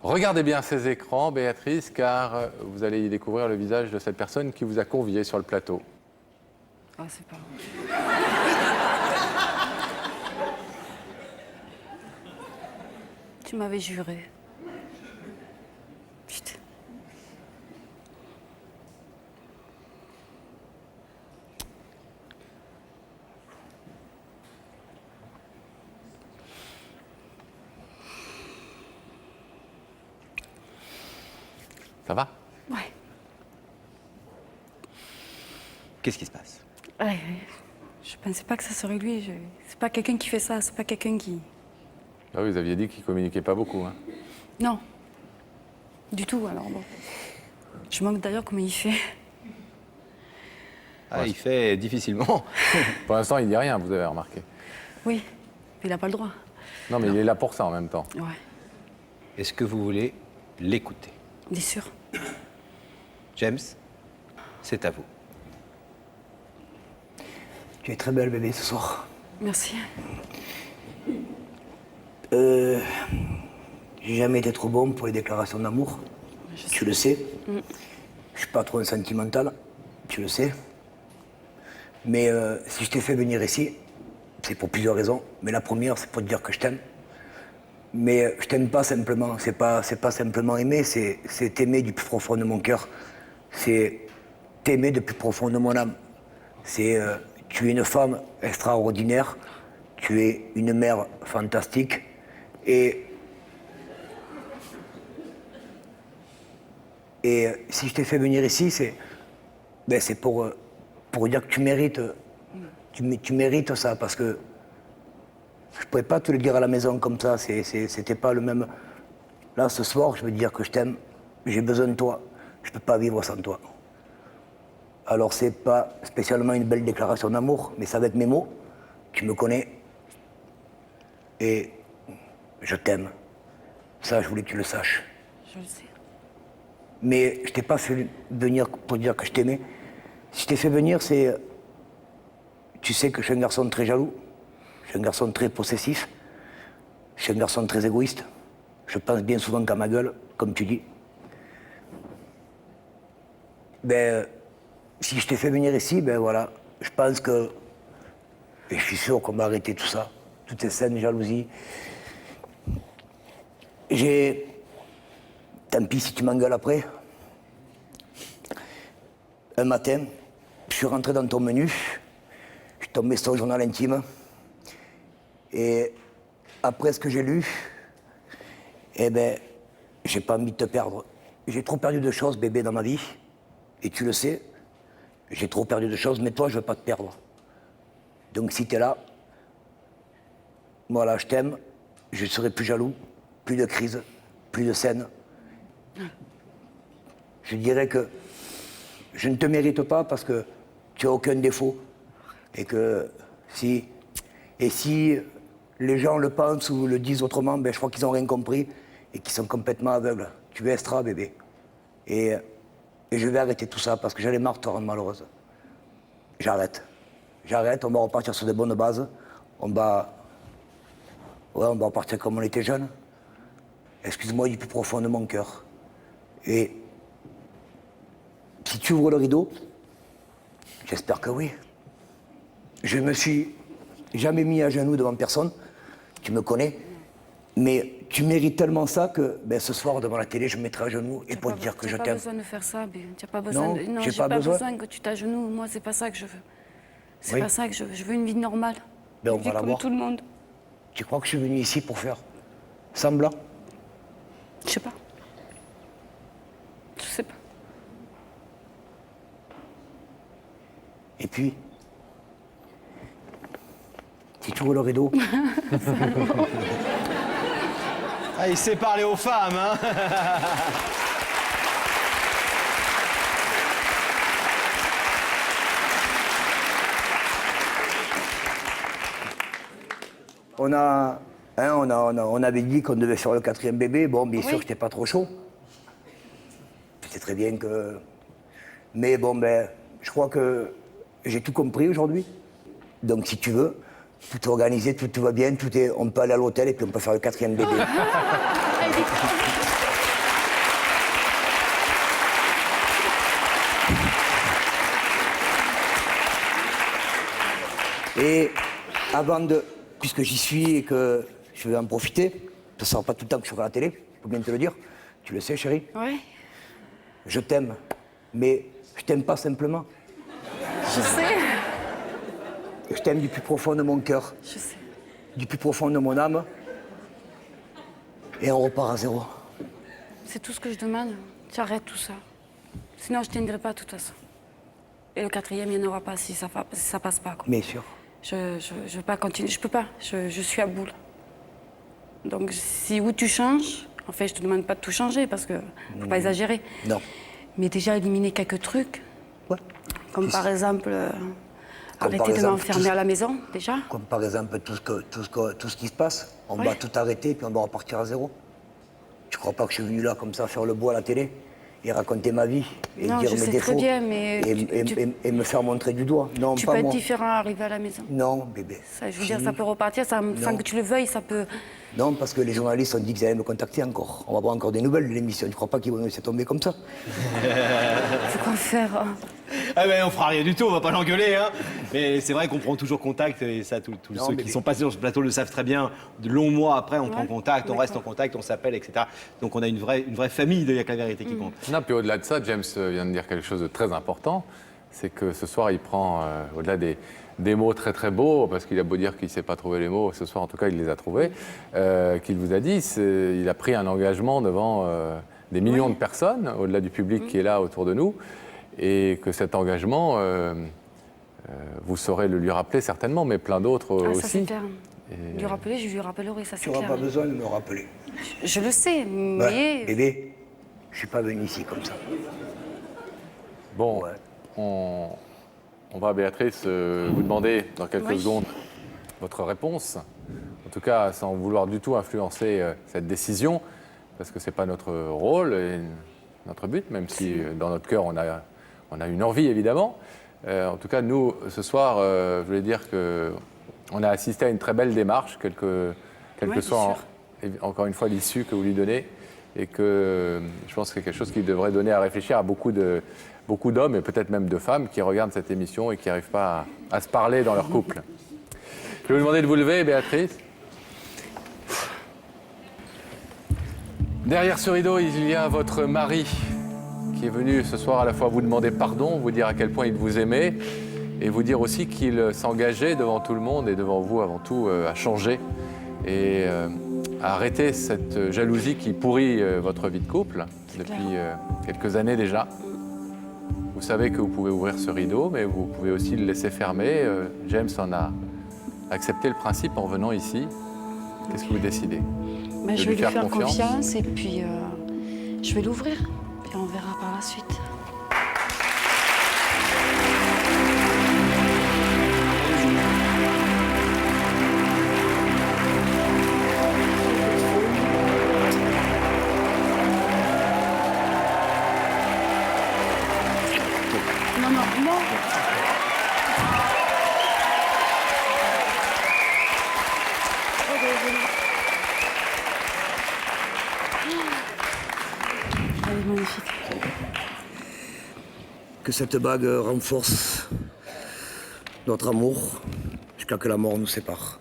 Regardez bien ces écrans, Béatrice, car vous allez y découvrir le visage de cette personne qui vous a convié sur le plateau. Ah, c'est pas vrai. Tu m'avais juré. Putain. Ça va? Ouais. Qu'est-ce qui se passe? Ouais. Je pensais pas que ça serait lui. C'est pas quelqu'un qui fait ça, c'est pas quelqu'un qui... Ah oui, vous aviez dit qu'il communiquait pas beaucoup. Hein. Non. Du tout, alors bon. Je manque d'ailleurs comment il fait. Ah, il fait difficilement. Pour l'instant, il dit rien, vous avez remarqué. Oui, mais il a pas le droit. Non, mais il est là pour ça en même temps. Ouais, Est-ce que vous voulez l'écouter? bien sûr. James, c'est à vous. Tu es très belle, bébé, ce soir. Merci. J'ai jamais été trop bon pour les déclarations d'amour. Tu le sais. Je suis pas trop sentimental. Tu le sais. Mais si je t'ai fait venir ici, c'est pour plusieurs raisons. Mais la première, c'est pour te dire que je t'aime. Mais je t'aime pas simplement. C'est pas simplement aimer, c'est t'aimer du plus profond de mon cœur. C'est t'aimer du plus profond de mon âme. C'est tu es une femme extraordinaire. Tu es une mère fantastique. Et si je t'ai fait venir ici, c'est pour dire que tu mérites, tu mérites ça, parce que je pourrais pas te le dire à la maison comme ça, c'était pas le même... Là, ce soir, je veux te dire que je t'aime, j'ai besoin de toi, je peux pas vivre sans toi. Alors c'est pas spécialement une belle déclaration d'amour, mais c'est avec mes mots, tu me connais, et je t'aime. Ça, je voulais que tu le saches. Je le sais. Mais je t'ai pas fait venir pour dire que je t'aimais. Si je t'ai fait venir, c'est... Tu sais que je suis un garçon très jaloux. Je suis un garçon très possessif. Je suis un garçon très égoïste. Je pense bien souvent qu'à ma gueule, comme tu dis. Si je t'ai fait venir ici, voilà. Je pense que... Et je suis sûr qu'on va arrêter tout ça. Toutes ces scènes de jalousie. Tant pis si tu m'engueules après. Un matin, je suis rentré dans ton menu, je suis tombé sur le journal intime, et après ce que j'ai lu, j'ai pas envie de te perdre. J'ai trop perdu de choses, bébé, dans ma vie, et tu le sais, j'ai trop perdu de choses, mais toi, je veux pas te perdre. Donc si t'es là, voilà, je t'aime, je serai plus jaloux, plus de crise, plus de scènes. Je dirais que je ne te mérite pas parce que tu n'as aucun défaut. Et que si les gens le pensent ou le disent autrement, je crois qu'ils n'ont rien compris et qu'ils sont complètement aveugles. Tu es extra, bébé. Et je vais arrêter tout ça parce que j'en ai marre de te rendre malheureuse. J'arrête. J'arrête, on va repartir sur de bonnes bases. On va repartir comme on était jeunes. Excuse-moi du plus profond de mon cœur. Et si tu ouvres le rideau, j'espère que oui. Je me suis jamais mis à genoux devant personne, tu me connais, mais tu mérites tellement ça que ce soir devant la télé, je me mettrai à genoux et pour te dire que je Tu n'as pas t'aime. besoin de faire ça, tu n'as pas besoin Non, de... Non, j'ai j'ai pas pas besoin. besoin que tu t'agenouilles. Moi, c'est pas ça que je veux. C'est Oui. pas ça que je veux. Je veux une vie normale. On Une va vie la comme voir. tout le monde. Tu crois que je suis venu ici pour faire semblant? Je sais pas. Je sais pas. Et puis, si tu ouvres le rideau, Ah, il sait parler aux femmes, hein. on avait dit qu'on devait faire le 4e bébé. Bon, bien sûr, Oui. j'étais pas trop chaud. Tu sais très bien que... Mais bon, je crois que j'ai tout compris aujourd'hui. Donc, si tu veux, tout est organisé, tout va bien, on peut aller à l'hôtel et puis on peut faire le 4e bébé. Et avant de... Puisque j'y suis et que je vais en profiter, ça ne sera pas tout le temps que je serai à la télé, je peux bien te le dire. Tu le sais, chérie. Ouais, Je t'aime. Mais je t'aime pas simplement. je sais. Je t'aime du plus profond de mon cœur, Je sais. du plus profond de mon âme. Et on repart à zéro. C'est tout ce que je demande. Tu arrêtes tout ça. Sinon, je ne t'aiderai pas de toute façon. Et le quatrième, il n'y en aura pas si ça passe pas. Quoi. Bien sûr. Je veux pas continuer. Je peux pas. Je suis à bout. Là. Donc, si où tu changes, en fait, je te demande pas de tout changer parce que faut pas exagérer. Non. Mais déjà éliminer quelques trucs, Ouais. comme par exemple par arrêter de exemple, m'enfermer tout- à la maison, déjà. Comme par exemple tout ce qui se passe. On Ouais. va tout arrêter puis on va repartir à zéro. Tu crois pas que je suis venu là comme ça faire le beau à la télé et raconter ma vie et Non, dire je mes sais défauts très bien, mais et me faire montrer du doigt. Non, tu pas peux être moi. différent arrivé à la maison. Non, bébé. Ça, je veux dire, ça peut repartir, sans Non. que tu le veuilles, ça peut... Non, parce que les journalistes ont dit qu'ils allaient me contacter encore. On va voir encore des nouvelles de l'émission. Tu crois pas qu'ils vont nous laisser tomber comme ça? Faut quoi faire hein. Ah ben on fera rien du tout, on va pas l'engueuler, hein. Mais c'est vrai qu'on prend toujours contact, et ça, tous Non, ceux mais- qui sont passés sur ce plateau le savent très bien. De longs mois après, on prend contact, on reste en d'accord. contact, on s'appelle, etc. Donc on a une vraie famille de Y'a que la vérité qui compte. Non, puis au-delà de ça, James vient de dire quelque chose de très important, c'est que ce soir, il prend, au-delà des mots très très beaux, parce qu'il a beau dire qu'il ne sait pas trouver les mots, ce soir en tout cas il les a trouvés, qu'il vous a dit, il a pris un engagement devant des millions de personnes, au-delà du public qui est là autour de nous, et que cet engagement, vous saurez le lui rappeler certainement, mais plein d'autres Ah, ça, c'est aussi. clair. Lui rappeler, je lui rappellerai, ça, Tu c'est n'auras clair. pas besoin de me rappeler. Je le sais, Ouais, mais... bébé, je suis pas venu ici comme ça. Bon, Ouais. on va, Béatrice, vous demander dans quelques Oui. secondes votre réponse. En tout cas, sans vouloir du tout influencer cette décision, parce que ce n'est pas notre rôle et notre but, même si dans notre cœur, on a une envie, évidemment. En tout cas, nous, ce soir, je voulais dire qu'on a assisté à une très belle démarche, quel que Ouais, soit, bien encore une fois, l'issue que vous lui donnez. Et que je pense que c'est quelque chose qui devrait donner à réfléchir à beaucoup d'hommes et peut-être même de femmes qui regardent cette émission et qui n'arrivent pas à se parler dans leur couple. Je vais vous demander de vous lever, Béatrice. Derrière ce rideau, il y a votre mari qui est venu ce soir à la fois vous demander pardon, vous dire à quel point il vous aimait et vous dire aussi qu'il s'engageait devant tout le monde et devant vous avant tout à changer et à arrêter cette jalousie qui pourrit votre vie de couple depuis quelques années déjà. Vous savez que vous pouvez ouvrir ce rideau, mais vous pouvez aussi le laisser fermer. James en a accepté le principe en venant ici. Qu'est-ce que vous décidez? Mais De je vais lui lui faire faire confiance. confiance et puis je vais l'ouvrir. Puis on verra par la suite. Non, non, non. Elle est magnifique. Que cette bague renforce notre amour jusqu'à que la mort nous sépare.